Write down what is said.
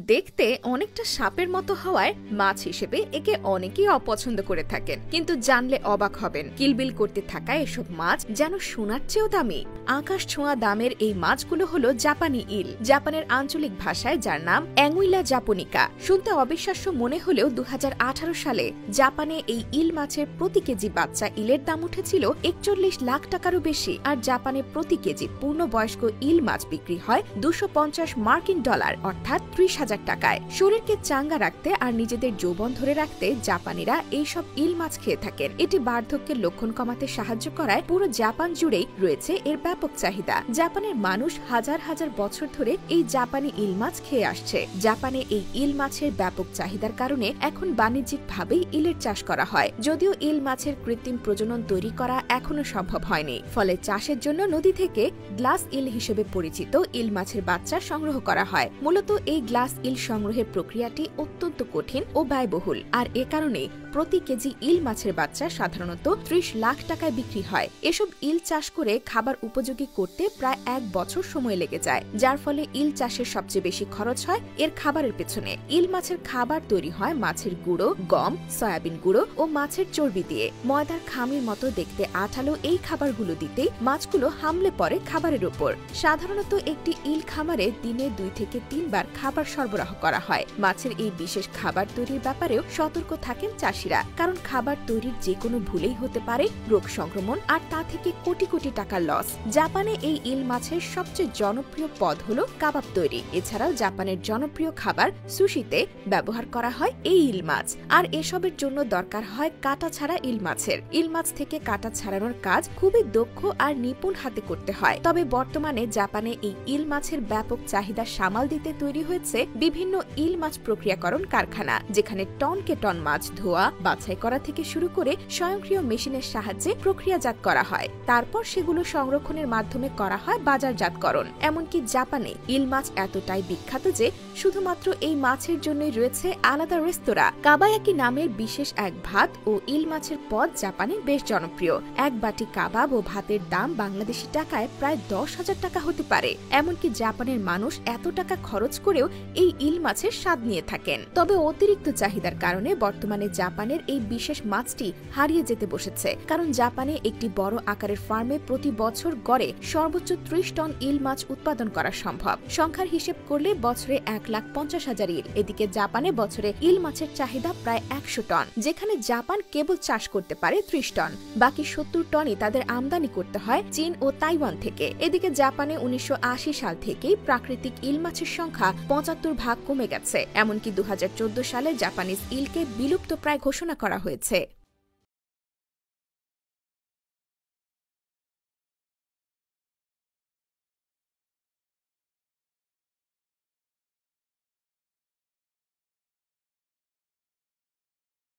দেখতে অনেকটা সাপের মতো হওয়ায় মাছ হিসেবে একে অনেকেই অপছন্দ করে থাকেন, কিন্তু জানলে অবাক হবেন কিলবিল করতে থাকা এসব মাছ যেন সোনার চেয়েও দামি। আকাশ ছোঁয়া দামের এই মাছগুলো হলো জাপানি ইল। জাপানের আঞ্চলিক ভাষায় যার নাম অ্যাঙ্গুইলা জাপোনিকা। শুনতে অবিশ্বাস্য মনে হলেও 2018 সালে জাপানে এই ইল মাছের প্রতি কেজি বাচ্চা ইলের দাম উঠেছিল 41 লাখ টাকারও বেশি। আর জাপানে প্রতি কেজি পূর্ণবয়স্ক ইল মাছ বিক্রি হয় $250 মার্কিন, অর্থাৎ 30,000 টাকায়। শরীরকে চাঙ্গা রাখতে আর নিজেদের যৌবন ধরে রাখতে জাপানিরা এইসব ইল মাছ খেয়ে থাকেন। এটি বার্ধক্যের লক্ষণ কমাতে সাহায্য করায় পুরো জাপান জুড়েই রয়েছে এর ব্যাপক চাহিদা। জাপানের মানুষ হাজার হাজার বছর ধরে এই জাপানি ইল মাছ খেয়ে আসছে। জাপানে এই ইল মাছের ব্যাপক চাহিদার কারণে এখন বাণিজ্যিকভাবেই ইলের চাষ করা হয়, যদিও ইল মাছের কৃত্রিম প্রজনন তৈরি করা এখনো সম্ভব হয়নি। ফলে চাষের জন্য নদী থেকে গ্লাস ইল হিসেবে পরিচিত ইল মাছের বাচ্চা সংগ্রহ করা হয়। মূলত এই গ্লাস ইল সংগ্রহের প্রক্রিয়াটি অত্যন্ত কঠিন ও ব্যয়বহুল, আর এ কারণেই প্রতি কেজি ইল মাছের বাচ্চা সাধারণত 30 লাখ টাকায় বিক্রি হয়। এসব ইল চাষ করে খাবার উপযোগী করতে প্রায় 1 বছর সময় লেগে যায়, যার ফলে ইল চাষের সবচেয়ে বেশি খরচ হয় এর খাবারের পেছনে। ইল মাছের খাবার তৈরি হয় মাছের গুঁড়ো, গম, সয়াবিন গুঁড়ো ও মাছের চর্বি দিয়ে। ময়দার খামির মতো দেখতে আঠালো এই খাবারগুলো দিতেই মাছগুলো হামলে পড়ে খাবারের উপর। সাধারণত একটি ইল খামারে দিনে 2 থেকে 3 বার খাবার সরবরাহ করা হয়। মাছের এই বিশেষ খাবার তৈরির ব্যাপারেও সতর্ক থাকেন চাষিরা, কারণ খাবার তৈরির যে কোনো ভুলেই হতে পারে রোগ সংক্রমণ, আর তা থেকে কোটি কোটি টাকার লস। জাপানে এই ইল মাছের সবচেয়ে জনপ্রিয় পদ হলো কাবাব তৈরি। এছাড়াও জাপানের জনপ্রিয় খাবার সুশিতে ব্যবহার করা হয় এই ইল মাছ। আর এসবের জন্য দরকার হয় কাটা ছাড়া ইল মাছের। ইল মাছ থেকে কাটা ছাড়ানোর কাজ খুবই দক্ষ আর নিপুণ হাতে করতে হয়। তবে বর্তমানে জাপানে এই ইল মাছের ব্যাপক চাহিদা সামাল দিতে তৈরি হয়েছে বিভিন্ন ইল মাছ প্রক্রিয়াকরণ কারখানা, যেখানে টনকে টন মাছ ধোয়া, বাছাই করা থেকে শুরু করে স্বয়ংক্রিয় মেশিনের সাহায্যে প্রক্রিয়াজাত করা হয়। তারপর সেগুলো সংরক্ষণের মাধ্যমে করা হয় বাজারজাতকরণ। এমনকি জাপানে ইল মাছ এতটাই বিখ্যাত যে শুধুমাত্র এই মাছের জন্যই রয়েছে আলাদা রেস্তোরাঁ। কাবায়াকি নামের বিশেষ এক ভাত ও ইল মাছের পদ জাপানে বেশ জনপ্রিয়। এক বাটি কাবাব ও ভাতের দাম বাংলাদেশি টাকায় প্রায় 10,000 টাকা হতে পারে। এমনকি জাপানের মানুষ এত টাকা খরচ করেও এই ইল মাছের স্বাদ নিয়ে থাকেন। তবে অতিরিক্ত চাহিদার কারণে বর্তমানে জাপানের এই বিশেষ মাছটি হারিয়ে যেতে বসেছে, কারণ জাপানে একটি বড় আকারের ফার্মে প্রতি বছর গড়ে সর্বোচ্চ 30 টন ইল মাছ উৎপাদন করা সম্ভব। সংখ্যার হিসেব করলে বছরে 1,50,000 ইল। এদিকে জাপানে বছরে ইল মাছের চাহিদা প্রায় 100 টন, যেখানে জাপান কেবল চাষ করতে পারে 30 টন। বাকি 70 টনই তাদের আমদানি করতে হয় চীন ও তাইওয়ান থেকে। এদিকে জাপানে 1980 সাল থেকেই প্রাকৃতিক ইল মাছের সংখ্যা 75 ভাগ কমে গেছে। এমনকি 2014 সালে জাপানিজ ইলকে বিলুপ্ত প্রায় ঘোষণা করা হয়েছে।